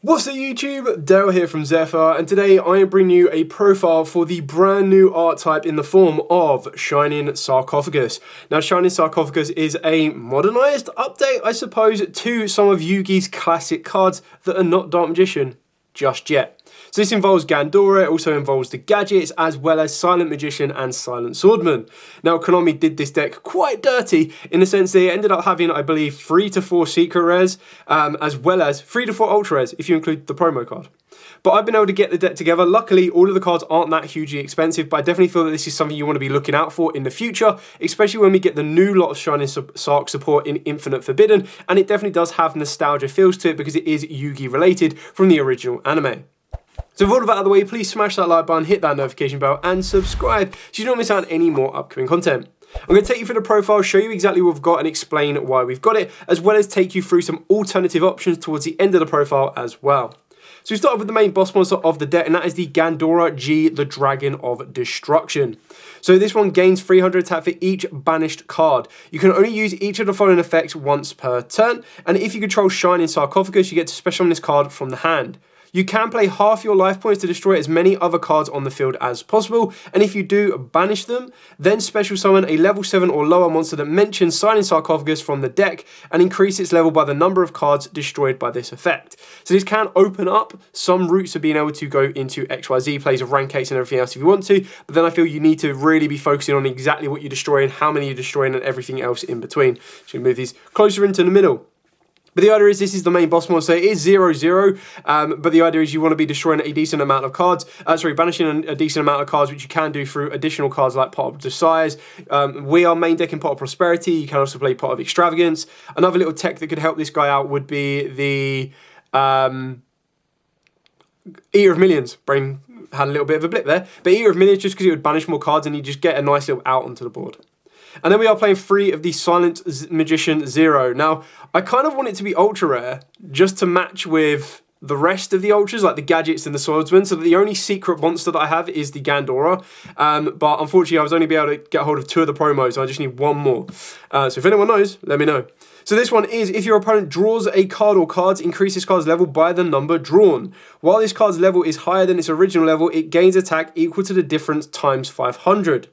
What's up YouTube, Dale here from Zephyr, and today I am bringing you a profile for the brand new art type in the form of Shining Sarcophagus. Now Shining Sarcophagus is a modernised update, I suppose, to some of Yugioh's classic cards that are not Dark Magician just yet. So this involves Gandora, it also involves the gadgets, as well as Silent Magician and Silent Swordman. Now Konami did this deck quite dirty, in the sense they ended up having, I believe, 3 to 4 secret rares, as well as 3 to 4 ultra rares, if you include the promo card. But I've been able to get the deck together. Luckily, all of the cards aren't that hugely expensive, but I definitely feel that this is something you want to be looking out for in the future, especially when we get the new lot of Shining Sarc support in Infinite Forbidden, and it definitely does have nostalgia feels to it because it is Yu-Gi related from the original anime. So with all of that out of the way, please smash that like button, hit that notification bell, and subscribe so you don't miss out on any more upcoming content. I'm going to take you through the profile, show you exactly what we've got, and explain why we've got it, as well as take you through some alternative options towards the end of the profile as well. So we start off with the main boss monster of the deck, and that is the Gandora G, the Dragon of Destruction. So this one gains 300 attack for each banished card. You can only use each of the following effects once per turn, and if you control Shining Sarcophagus, you get to special summon this card from the hand. You can play half your life points to destroy as many other cards on the field as possible, and if you do banish them, then special summon a level 7 or lower monster that mentions Shining Sarcophagus from the deck and increase its level by the number of cards destroyed by this effect. So this can open up some routes of being able to go into XYZ plays of rank 8s and everything else if you want to, but then I feel you need to really be focusing on exactly what you're destroying, how many you're destroying, and everything else in between. So we move these closer into the middle. But the idea is this is the main boss monster. It is 0-0, but the idea is you want to be destroying a decent amount of cards. Banishing a decent amount of cards, which you can do through additional cards like Pot of Desires. We are main decking Pot of Prosperity. You can also play Pot of Extravagance. Another little tech that could help this guy out would be the Eater of Millions. Brain had a little bit of a blip there. But Eater of Millions, just because it would banish more cards and you just get a nice little out onto the board. And then we are playing 3 of the Silent Magician 0. Now, I kind of want it to be ultra rare, just to match with the rest of the ultras, like the gadgets and the swordsman, so that the only secret monster that I have is the Gandora. But unfortunately, I was only able to get hold of 2 of the promos, so I just need 1 more. So if anyone knows, let me know. So this one is, if your opponent draws a card or cards, increase this card's level by the number drawn. While this card's level is higher than its original level, it gains attack equal to the difference times 500.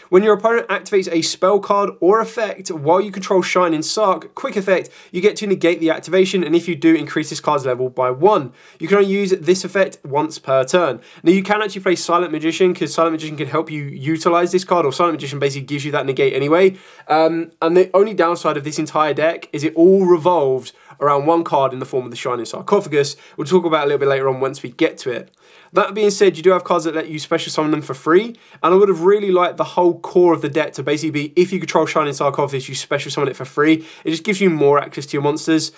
When your opponent activates a spell card or effect while you control Shining Sarc, quick effect, you get to negate the activation, and if you do, increase this card's level by 1. You can only use this effect once per turn. Now you can actually play Silent Magician, because Silent Magician can help you utilize this card, or Silent Magician basically gives you that negate anyway. And the only downside of this entire deck is it all revolves around 1 card in the form of the Shining Sarcophagus. We'll talk about it a little bit later on once we get to it. That being said, you do have cards that let you special summon them for free, and I would have really liked the whole core of the deck to basically be, if you control Shining Sarcophagus, you special summon it for free. It just gives you more access to your monsters,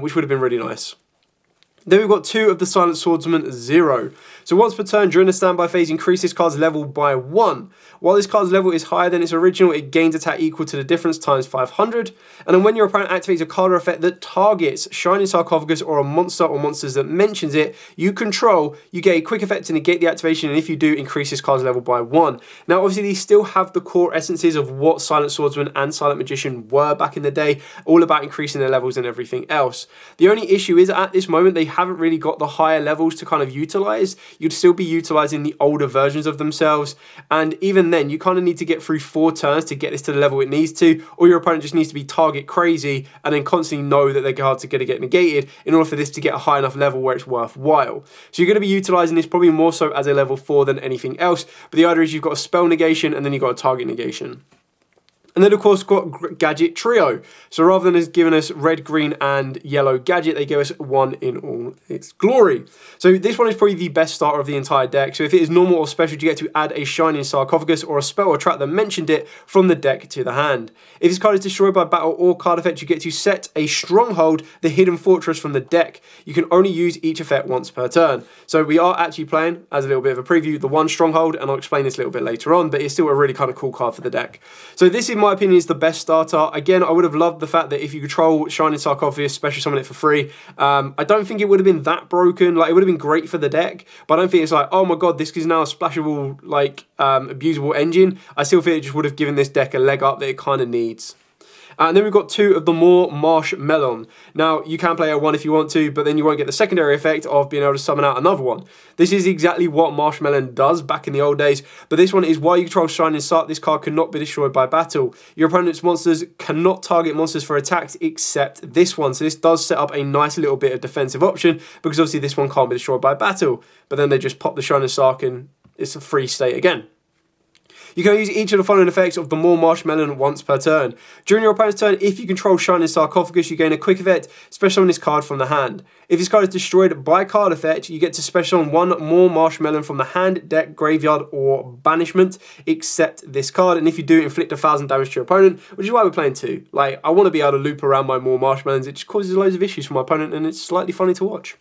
which would have been really nice. Then we've got 2 of the Silent Swordsman 0. So once per turn during the standby phase, increase this card's level by 1. While this card's level is higher than its original, it gains attack equal to the difference times 500. And then when your opponent activates a card or effect that targets Shining Sarcophagus or a monster or monsters that mentions it, you control, you get a quick effect to negate the activation, and if you do, increase this card's level by 1. Now obviously these still have the core essences of what Silent Swordsman and Silent Magician were back in the day, all about increasing their levels and everything else. The only issue is at this moment they haven't really got the higher levels to kind of utilize. You'd still be utilizing the older versions of themselves, and even then you kind of need to get through 4 turns to get this to the level it needs to, or your opponent just needs to be target crazy and then constantly know that their cards are going to get negated in order for this to get a high enough level where it's worthwhile. So you're going to be utilizing this probably more so as a level 4 than anything else, but the idea is you've got a spell negation and then you've got a target negation. And then of course got Gadget Trio. So rather than giving us red, green and yellow gadget, they give us 1 in all its glory. So this one is probably the best starter of the entire deck. So if it is normal or special, you get to add a Shining Sarcophagus or a spell or trap that mentioned it from the deck to the hand. If this card is destroyed by battle or card effect, you get to set a Stronghold, the Hidden Fortress, from the deck. You can only use each effect once per turn. So we are actually playing, as a little bit of a preview, the 1 Stronghold, and I'll explain this a little bit later on, but it's still a really kind of cool card for the deck. So this is my opinion is the best starter. Again, I would have loved the fact that if you control Shining Sarcophagus, special summon it for free. I don't think it would have been that broken. Like, it would have been great for the deck, but I don't think it's like, oh my god, this is now a splashable, like, abusable engine. I still feel it just would have given this deck a leg up that it kind of needs. And then we've got 2 of the more Marshmelon. Now, you can play a 1 if you want to, but then you won't get the secondary effect of being able to summon out another one. This is exactly what Marshmelon does back in the old days, but this one is while you control Shining Sark, this card cannot be destroyed by battle. Your opponent's monsters cannot target monsters for attacks except this one, so this does set up a nice little bit of defensive option, because obviously this one can't be destroyed by battle, but then they just pop the Shining Sark and it's a free state again. You can use each of the following effects of the more Marshmelon once per turn. During your opponent's turn, if you control Shining Sarcophagus, you gain a quick effect, special on this card from the hand. If this card is destroyed by card effect, you get to special on 1 more Marshmelon from the hand, deck, graveyard, or banishment, except this card. And if you do, inflict 1,000 damage to your opponent, which is why we're playing 2. Like, I want to be able to loop around my more Marshmelons. It just causes loads of issues for my opponent, and it's slightly funny to watch.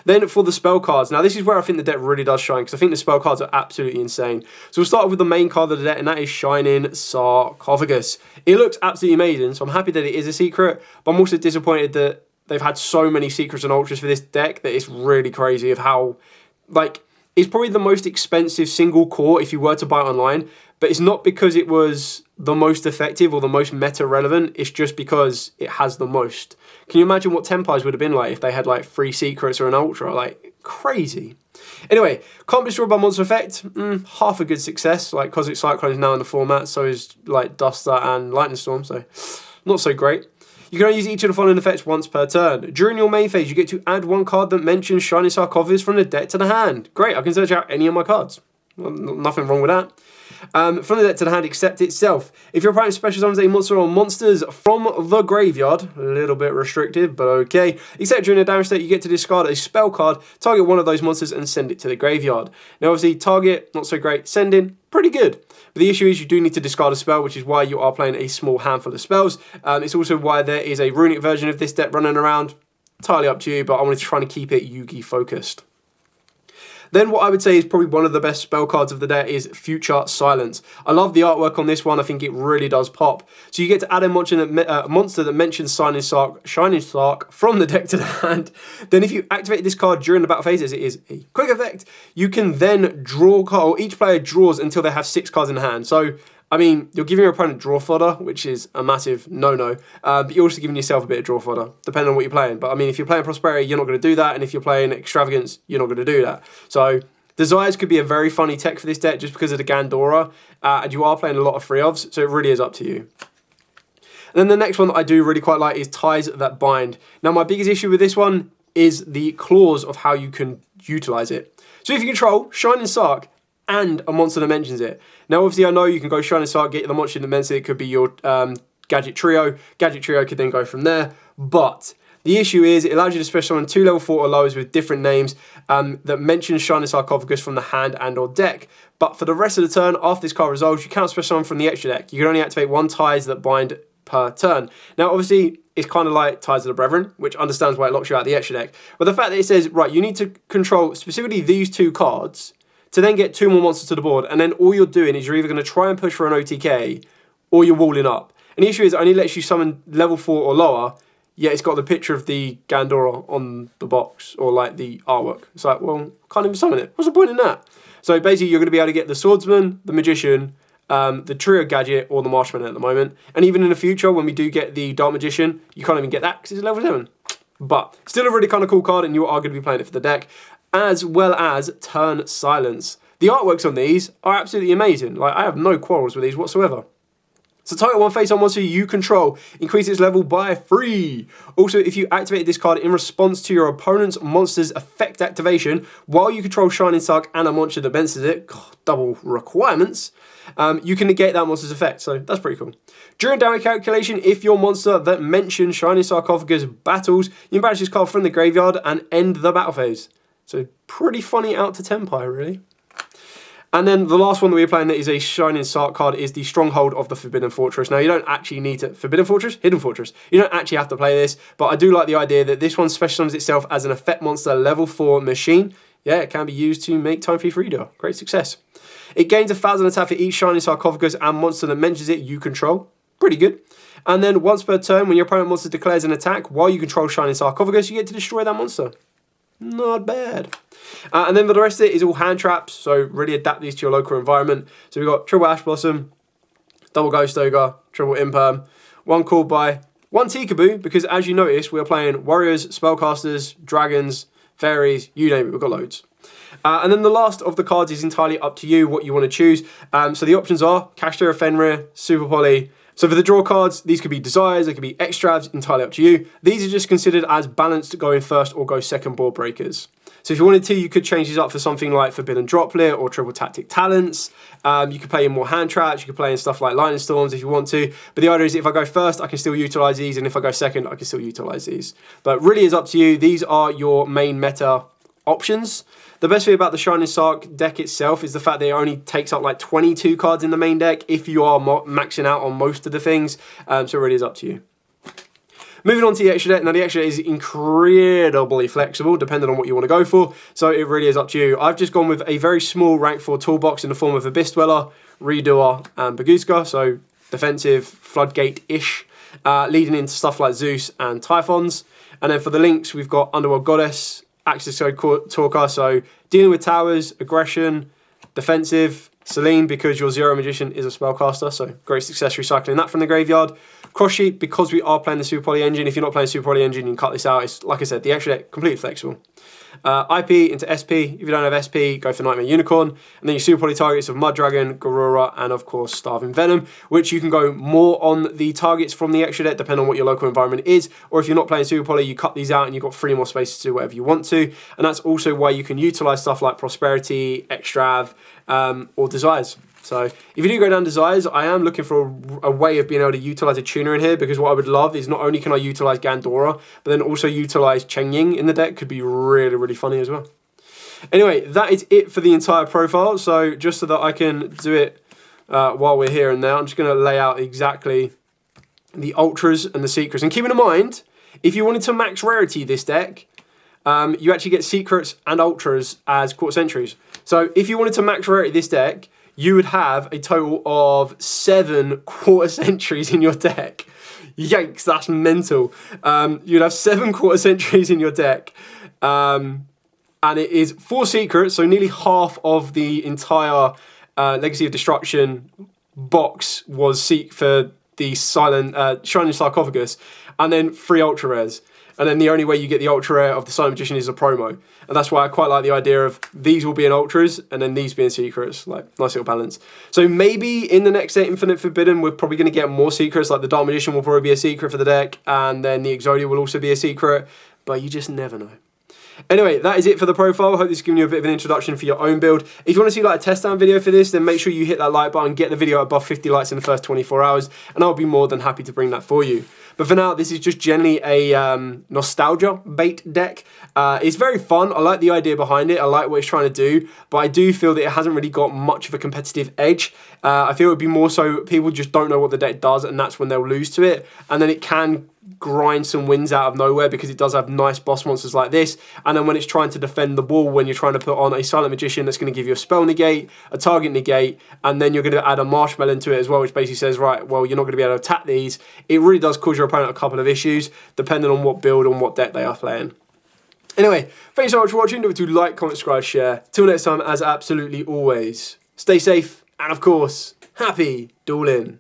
Then for the spell cards, now this is where I think the deck really does shine, because I think the spell cards are absolutely insane. So we'll start with the main card of the deck, and that is Shining Sarcophagus. It looks absolutely amazing, so I'm happy that it is a secret, but I'm also disappointed that they've had so many secrets and ultras for this deck that it's really crazy of how, like, it's probably the most expensive single core if you were to buy it online, but it's not because it was the most effective or the most meta relevant, it's just because it has the most. Can you imagine what Tempars would have been like if they had like 3 secrets or an ultra? Like, crazy. Anyway, can't be destroyed by monster effect, half a good success. Like, Cosmic Cyclone is now in the format, so is like Duster and Lightning Storm, so not so great. You can only use each of the following effects once per turn. During your main phase, you get to add 1 card that mentions Shining Sarcophagus from the deck to the hand. Great, I can search out any of my cards. Well, nothing wrong with that. From the deck to the hand, except itself. If your opponent special summons a monster or monsters from the graveyard, a little bit restrictive, but okay. Except during a damage state, you get to discard a spell card, target one of those monsters, and send it to the graveyard. Now, obviously, target, not so great. Sending, pretty good. But the issue is you do need to discard a spell, which is why you are playing a small handful of spells. It's also why there is a runic version of this deck running around. Entirely up to you, but I wanted to try and keep it Yugi focused. Then what I would say is probably one of the best spell cards of the deck is Future Silence. I love the artwork on this one. I think it really does pop. So you get to add a monster that mentions Shining Sark from the deck to the hand. Then if you activate this card during the battle phase, as it is a quick effect, you can then draw a card, or each player draws until they have 6 cards in hand. So, I mean, you're giving your opponent draw fodder, which is a massive no-no, but you're also giving yourself a bit of draw fodder, depending on what you're playing. But, I mean, if you're playing Prosperity, you're not going to do that, and if you're playing Extravagance, you're not going to do that. So, Desires could be a very funny tech for this deck just because of the Gandora, and you are playing a lot of free ofs, so it really is up to you. And then the next one that I do really quite like is Ties That Bind. Now, my biggest issue with this one is the clause of how you can utilize it. So if you control Shining Sark and a monster that mentions it. Now, obviously, I know you can go Shining Sark, get the monster that mentions it. It could be your Gadget Trio. Gadget Trio could then go from there. But the issue is it allows you to special on 2 level 4 or lowers with different names that mention Shining Sarcophagus from the hand and or deck. But for the rest of the turn, after this card resolves, you can't special on from the extra deck. You can only activate 1 Ties That Bind per turn. Now, obviously, it's kind of like Ties of the Brethren, which understands why it locks you out of the extra deck. But the fact that it says, right, you need to control specifically these 2 cards to then get 2 more monsters to the board, and then all you're doing is you're either going to try and push for an OTK, or you're walling up. And the issue is it only lets you summon level 4 or lower, yet it's got the picture of the Gandora on the box, or like the artwork. It's like, well, can't even summon it. What's the point in that? So basically, you're going to be able to get the Swordsman, the Magician, the Trio Gadget, or the Marshman at the moment. And even in the future, when we do get the Dark Magician, you can't even get that because it's level 7. But still a really kind of cool card, and you are going to be playing it for the deck, as well as Turn Silence. The artworks on these are absolutely amazing. Like, I have no quarrels with these whatsoever. So target 1 face-on monster you control, increase its level by 3. Also, if you activate this card in response to your opponent's monster's effect activation, while you control Shining Sark and a monster that mentions it, God, double requirements, you can negate that monster's effect, so that's pretty cool. During damage calculation, if your monster that mentions Shining Sarcophagus battles, you can banish this card from the graveyard and end the battle phase. So pretty funny out to Tempai, really. And then the last one that we're playing that is a Shining Sark card is the Stronghold of the Forbidden Fortress. Now, you don't actually need to... Forbidden Fortress? Hidden Fortress. You don't actually have to play this, but I do like the idea that this one special summons itself as an effect monster level 4 machine. Yeah, it can be used to make Time Thief Reader. Great success. It gains 1,000 attack for each Shining Sarcophagus and monster that mentions it you control. Pretty good. And then once per turn, when your opponent monster declares an attack, while you control Shining Sarcophagus, you get to destroy that monster. Not bad. And then for the rest of it is all hand traps, so really adapt these to your local environment. So we've got Triple Ash Blossom, Double Ghost Ogre, Triple Imperm, one called by one Tikaboo, because as you notice, we're playing warriors, spellcasters, dragons, fairies, you name it, we've got loads. And then the last of the cards is entirely up to you what you want to choose. So the options are Kashtira, Fenrir, Super Poly. So for the draw cards, these could be Desires, they could be Extravs, entirely up to you. These are just considered as balanced to go in first or go second board breakers. So if you wanted to, you could change these up for something like Forbidden Droplet or Triple Tactic Talents. You could play in more hand traps, you could play in stuff like Lightning Storms if you want to. But the idea is if I go first, I can still utilize these, and if I go second, I can still utilize these. But really is up to you. These are your main meta options. The best thing about the Shining Sark deck itself is the fact that it only takes up like 22 cards in the main deck if you are maxing out on most of the things. So it really is up to you. Moving on to the extra deck. Now the extra deck is incredibly flexible depending on what you want to go for. So it really is up to you. I've just gone with a very small rank 4 toolbox in the form of Abyss Dweller, Redoer and Baguska. So defensive, floodgate-ish, leading into stuff like Zeus and Typhons. And then for the links, we've got Underworld Goddess, Axis Code Talker, so dealing with towers, aggression, defensive, Selene, because your Zero Magician is a spellcaster, so great success recycling that from the graveyard. Cross Sheet, because we are playing the Super Poly engine. If you're not playing Super Poly engine, you can cut this out. It's, like I said, the extra deck, completely flexible. IP into SP. If you don't have SP, go for Nightmare Unicorn. And then your Super Poly targets of Mud Dragon, Garura, and of course Starving Venom, which you can go more on the targets from the extra deck, depending on what your local environment is. Or if you're not playing Super Poly, you cut these out and you've got 3 more spaces to do whatever you want to. And that's also why you can utilize stuff like Prosperity, Extrav, or Desires. So if you do go down Desires, I am looking for a way of being able to utilize a tuner in here, because what I would love is not only can I utilize Gandora, but then also utilize Cheng Ying in the deck. Could be really, really funny as well. Anyway, that is it for the entire profile. So just so that I can do it while we're here and now, I'm just going to lay out exactly the Ultras and the Secrets. And keeping in mind, if you wanted to max rarity this deck, you actually get Secrets and Ultras as Quarter Centuries. So if you wanted to max rarity this deck, you would have a total of 7 Quarter Centuries in your deck. Yikes, that's mental. You'd have 7 Quarter Centuries in your deck. And it is 4 Secrets, so nearly half of the entire Legacy of Destruction box was for the Shining Sarcophagus, and then 3 Ultra Rares. And then the only way you get the Ultra Rare of the Silent Magician is a promo. And that's why I quite like the idea of these will be in Ultras and then these being Secrets. Like, nice little balance. So maybe in the next set, Infinite Forbidden, we're probably going to get more Secrets. Like the Dark Magician will probably be a secret for the deck. And then the Exodia will also be a secret. But you just never know. Anyway, that is it for the profile. I hope this has given you a bit of an introduction for your own build. If you want to see like a test down video for this, then make sure you hit that like button, get the video above 50 likes in the first 24 hours, and I'll be more than happy to bring that for you. But for now, this is just generally a nostalgia bait deck. It's very fun. I like the idea behind it. I like what it's trying to do, but I do feel that it hasn't really got much of a competitive edge. I feel it would be more so people just don't know what the deck does, and that's when they'll lose to it. And then it can grind some wins out of nowhere because it does have nice boss monsters like this. And then when it's trying to defend the wall, when you're trying to put on a Silent Magician that's going to give you a spell negate, a target negate, and then you're going to add a Marshmallow into it as well, which basically says, right, well, you're not going to be able to attack these. It really does cause your opponent a couple of issues, depending on what build and what deck they are playing. Anyway, thanks so much for watching. Don't forget to like, comment, subscribe, share. Till next time, as absolutely always, stay safe, and of course, happy dueling.